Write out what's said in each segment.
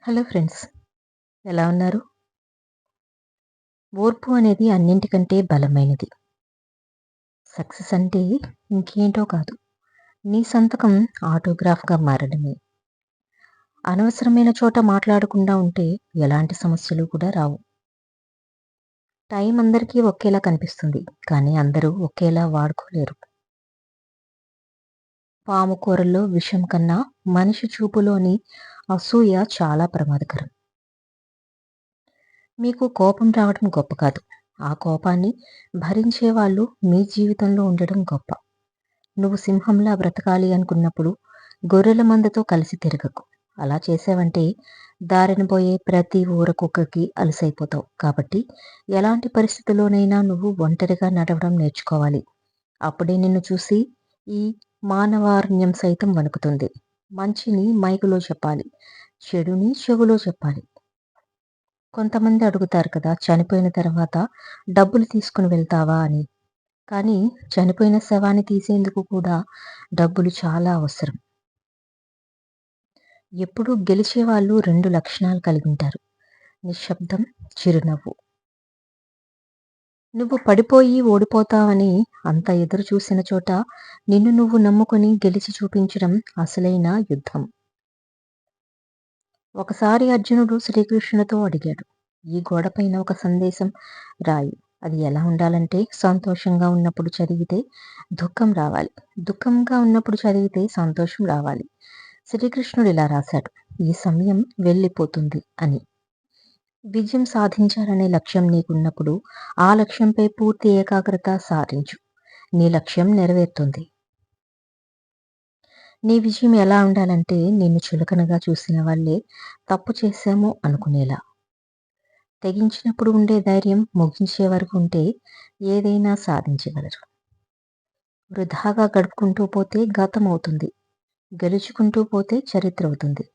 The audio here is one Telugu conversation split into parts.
Hello friends. ఎలా ఉన్నారు? ఓర్పు అనేది అన్నింటికంటే బలమైనది. సక్సెస్ అంటే ఇంకేంటో కాదు. నీ సంతకం ఆటోగ్రాఫ్‌గా మారడమే. అనవసరమైన చోట మాట్లాడకుండా ఉంటే ఎలాంటి సమస్యలు కూడా రావు. టైం అందరికీ ఒకేలా కనిపిస్తుంది. కానీ అందరూ ఒకేలా వాడుకోలేరు. పాము కూరల్లో విషం కన్నా మనిషి చూపులోని అసూయ చాలా ప్రమాదకరం. మీకు కోపం రావడం గొప్ప కాదు. ఆ కోపాన్ని భరించేవాళ్ళు మీ జీవితంలో ఉండడం గొప్ప. నువ్వు సింహంలా బ్రతకాలి అనుకున్నప్పుడు గొర్రెల మందతో కలిసి తిరగకు. అలా చేసావంటే దారిన పోయే ప్రతి ఊరకుక్కకి అలసైపోతావు. కాబట్టి ఎలాంటి పరిస్థితిలోనైనా నువ్వు ఒంటరిగా నడవడం నేర్చుకోవాలి. అప్పుడే నిన్ను చూసి ఈ మానవారణ్యం సైతం వణుకుతుంది. మంచిని మైకులో చెప్పాలి. చెడుని చెవులో చెప్పాలి. కొంతమంది అడుగుతారు కదా, చనిపోయిన తర్వాత డబ్బులు తీసుకుని వెళ్తావా అని. కానీ చనిపోయిన శవాన్ని తీసేందుకు కూడా డబ్బులు చాలా అవసరం. ఎప్పుడూ గెలిచేవాళ్ళు 2 లక్షణాలు కలిగుంటారు. నిశ్శబ్దం, చిరునవ్వు. నువ్వు పడిపోయి ఓడిపోతావని అంత ఎదురు చూసిన చోట నిన్ను నువ్వు నమ్ముకొని గెలిచి చూపించడం అసలైన యుద్ధం. ఒకసారి అర్జునుడు శ్రీకృష్ణునితో అడిగాడు, ఈ గోడపైన ఒక సందేశం రాయి. అది ఎలా ఉండాలంటే సంతోషంగా ఉన్నప్పుడు చదివితే దుఃఖం రావాలి. దుఃఖంగా ఉన్నప్పుడు చదివితే సంతోషం రావాలి. శ్రీకృష్ణుడు ఇలా రాశాడు, ఈ సమయం వెళ్ళిపోతుంది అని. విజయం సాధించాలనే లక్ష్యం నీకున్నప్పుడు ఆ లక్ష్యంపై పూర్తి ఏకాగ్రత సారించు. నీ లక్ష్యం నెరవేరుతుంది. నీ విజయం ఎలా ఉండాలంటే నిన్ను చులకనగా చూసిన వాళ్ళే తప్పు చేశాము అనుకునేలా. తెగించినప్పుడు ఉండే ధైర్యం ముగించే వరకు ఉంటే ఏదైనా సాధించగలరు. వృధాగా గడుపుకుంటూ పోతే గతం అవుతుంది. గెలుచుకుంటూ పోతే చరిత్ర అవుతుంది.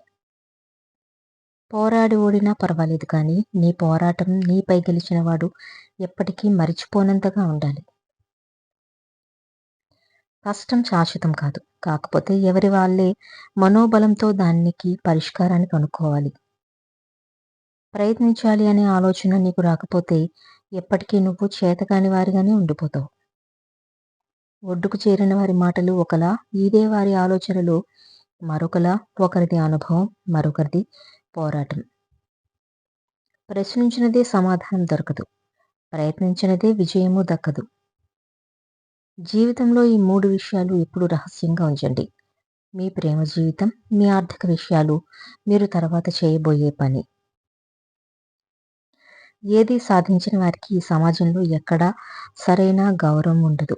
పోరాడి ఓడినా పర్వాలేదు కానీ నీ పోరాటం నీపై గెలిచినవాడు ఎప్పటికీ మరిచిపోనంతగా ఉండాలి. కష్టం శాశ్వతం కాదు. కాకపోతే ఎవరి వాళ్ళే మనోబలంతో దానికి పరిష్కారాన్ని కనుక్కోవాలి. ప్రయత్నించాలి అనే ఆలోచన నీకు రాకపోతే ఎప్పటికీ నువ్వు చేతకాని వారిగానే ఉండిపోతావు. ఒడ్డుకు చేరిన వారి మాటలు ఒకలా, ఈదే వారి ఆలోచనలు మరొకలా. ఒకరిది అనుభవం, మరొకరిది పోరాటం. ప్రశ్నించినదే సమాధానం దొరకదు. ప్రయత్నించినదే విజయము దక్కదు. జీవితంలో ఈ 3 విషయాలు ఎప్పుడూ రహస్యంగా ఉంచండి. మీ ప్రేమ జీవితం, మీ ఆర్థిక విషయాలు, మీరు తర్వాత చేయబోయే పని. ఏది సాధించిన వారికి ఈ సమాజంలో ఎక్కడా సరైన గౌరవం ఉండదు.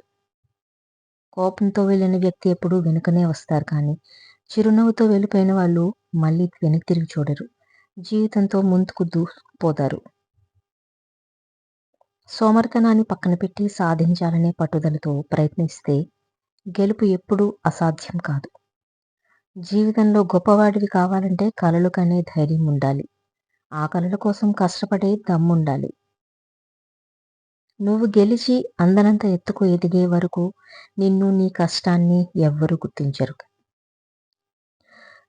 కోపంతో వెళ్ళిన వ్యక్తి ఎప్పుడూ వెనుకనే వస్తారు కానీ చిరునవ్వుతో వెళ్ళిపోయిన వాళ్ళు మళ్ళీ వెనక్కి తిరిగి చూడరు. జీవితంతో ముందుకు దూసుకుపోతారు. సోమరితనాన్ని పక్కన పెట్టి సాధించాలనే పట్టుదలతో ప్రయత్నిస్తే గెలుపు ఎప్పుడూ అసాధ్యం కాదు. జీవితంలో గొప్పవాడివి కావాలంటే కలలు కనే ధైర్యం ఉండాలి. ఆ కలల కోసం కష్టపడే దమ్ముండాలి. నువ్వు గెలిచి అందనంత ఎత్తుకు ఎదిగే వరకు నిన్ను, నీ కష్టాన్ని ఎవ్వరూ గుర్తించరు.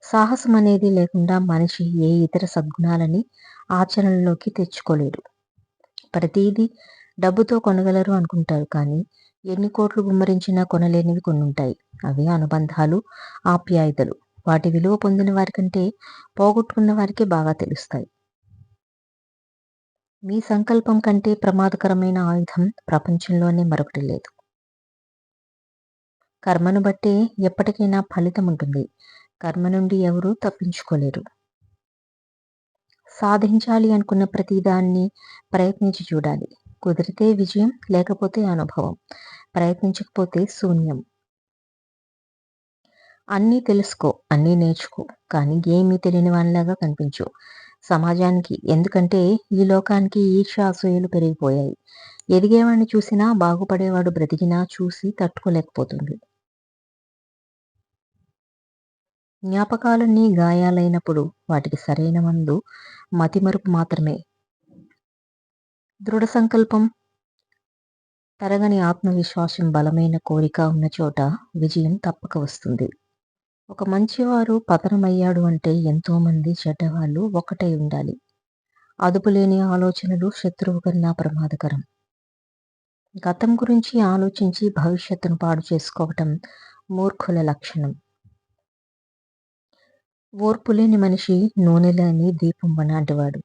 సాహసం అనేది లేకుండా మనిషి ఏ ఇతర సద్గుణాలని ఆచరణలోకి తెచ్చుకోలేడు. ప్రతీదీ డబ్బుతో కొనగలరు అనుకుంటారు కానీ ఎన్ని కోట్లు గుమ్మరించినా కొనలేనివి కొన్నుంటాయి. అవే అనుబంధాలు, ఆప్యాయతలు. వాటి విలువ పొందిన వారికంటే పోగొట్టుకున్న వారికే బాగా తెలుస్తాయి. మీ సంకల్పం కంటే ప్రమాదకరమైన ఆయుధం ప్రపంచంలోనే మరొకటి లేదు. కర్మను బట్టే ఎప్పటికైనా ఫలితం ఉంటుంది. కర్మ నుండి ఎవరూ తప్పించుకోలేరు. సాధించాలి అనుకున్న ప్రతిదాన్ని ప్రయత్నించి చూడాలి. కుదిరితే విజయం, లేకపోతే అనుభవం. ప్రయత్నించకపోతే శూన్యం. అన్నీ తెలుసుకో, అన్నీ నేర్చుకో, కానీ ఏమీ తెలియని వానిలాగా కనిపించు సమాజానికి. ఎందుకంటే ఈ లోకానికి ఈర్ష్య, అసూయలు పెరిగిపోయాయి. ఎదిగేవాడిని చూసినా, బాగుపడేవాడు బ్రతికినా చూసి తట్టుకోలేకపోతుంది. జ్ఞాపకాలన్నీ గాయాలైనప్పుడు వాటికి సరైన మందు మతిమరుపు మాత్రమే. దృఢ సంకల్పం, తరగని ఆత్మవిశ్వాసం, బలమైన కోరిక ఉన్న చోట విజయం తప్పక వస్తుంది. ఒక మంచివారు పతనమయ్యాడు అంటే ఎంతోమంది చెడ్డవాళ్ళు ఒక్కటై ఉండాలి. అదుపులేని ఆలోచనలు శత్రువు కన్నా ప్రమాదకరం. గతం గురించి ఆలోచించి భవిష్యత్తును పాడు చేసుకోవటం మూర్ఖుల లక్షణం. ఓర్పులేని మనిషి నూనెలేని దీపం లాంటివాడు.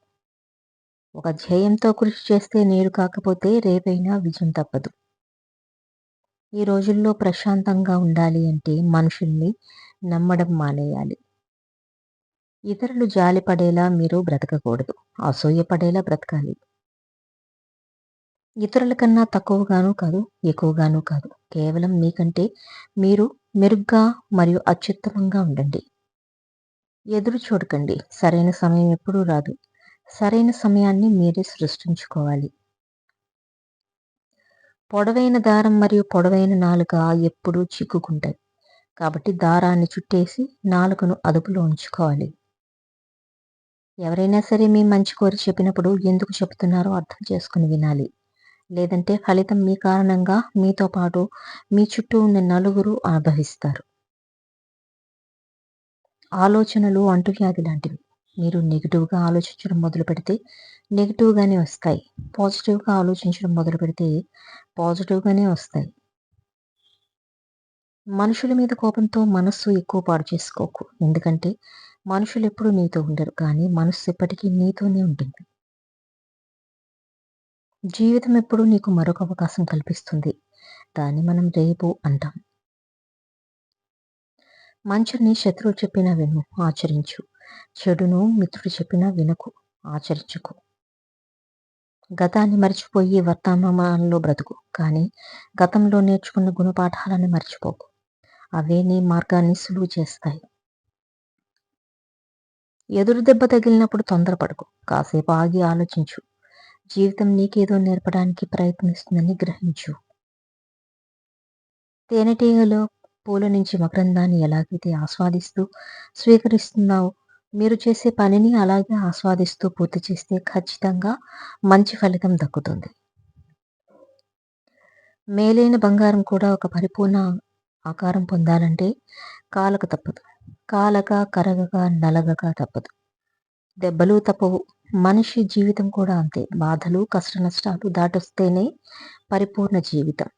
ఒక ధ్యేయంతో కృషి చేస్తే నేడు కాకపోతే రేపైనా విజయం తప్పదు. ఈ రోజుల్లో ప్రశాంతంగా ఉండాలి అంటే మనుషుల్ని నమ్మడం మానేయాలి. ఇతరులు జాలిపడేలా మీరు బ్రతకకూడదు. అసూయపడేలా బ్రతకాలి. ఇతరుల కన్నా తక్కువగాను కాదు, ఎక్కువగాను కాదు. కేవలం మీకంటే మీరు మెరుగ్గా మరియు అత్యుత్తమంగా ఉండండి. ఎదురు చూడకండి. సరైన సమయం ఎప్పుడూ రాదు. సరైన సమయాన్ని మీరే సృష్టించుకోవాలి. పొడవైన దారం మరియు పొడవైన నాలుక ఎప్పుడూ చిక్కుకుంటాయి. కాబట్టి దారాన్ని చుట్టేసి నాలుకను అదుపులో ఉంచుకోవాలి. ఎవరైనా సరే మీ మంచి కోరి చెప్పినప్పుడు ఎందుకు చెప్తున్నారో అర్థం చేసుకుని వినాలి. లేదంటే ఫలితం మీ కారణంగా మీతో పాటు మీ చుట్టూ ఉన్న నలుగురు అనుభవిస్తారు. ఆలోచనలు అంటువ్యాధి లాంటివి. మీరు నెగిటివ్‌గా ఆలోచించడం మొదలుపెడితే నెగిటివ్‌గానే వస్తాయి. పాజిటివ్‌గా ఆలోచించడం మొదలుపెడితే పాజిటివ్‌గానే వస్తాయి. మనుషుల మీద కోపంతో మనస్సు ఎక్కువ పాడు చేసుకోకు. ఎందుకంటే మనుషులెప్పుడు నీతో ఉండరు. కానీ మనస్సు ఎప్పటికీ నీతోనే ఉంటుంది. జీవితం ఎప్పుడూ నీకు మరొక అవకాశం కల్పిస్తుంది. దాన్ని మనం రేపు అంటాం. మంచిని శత్రువు చెప్పినా విను, ఆచరించు. చెడును మిత్రుడు చెప్పినా వినకు, ఆచరించకు. గతాన్ని మర్చిపోయి వర్తమానంలో బ్రతుకు. కానీ గతంలో నేర్చుకున్న గుణపాఠాలను మర్చిపోకు. అవే నీ మార్గాన్ని సులువు చేస్తాయి. ఎదురు దెబ్బ తగిలినప్పుడు తొందరపడకు. కాసేపు ఆగి ఆలోచించు. జీవితం నీకేదో నేర్పడానికి ప్రయత్నిస్తుందని గ్రహించు. తేనెటీగలో పూల నుంచి మకరందాన్ని ఎలాగైతే ఆస్వాదిస్తూ స్వీకరిస్తున్నావో, మీరు చేసే పనిని అలాగే ఆస్వాదిస్తూ పూర్తి చేస్తే ఖచ్చితంగా మంచి ఫలితం దక్కుతుంది. మేలైన బంగారం కూడా ఒక పరిపూర్ణ ఆకారం పొందాలంటే కాలక తప్పదు. కాలక, కరగక, నలగక తప్పదు. దెబ్బలు తప్పవు. మనిషి జీవితం కూడా అంతే. బాధలు, కష్టనష్టాలు దాటొస్తేనే పరిపూర్ణ జీవితం.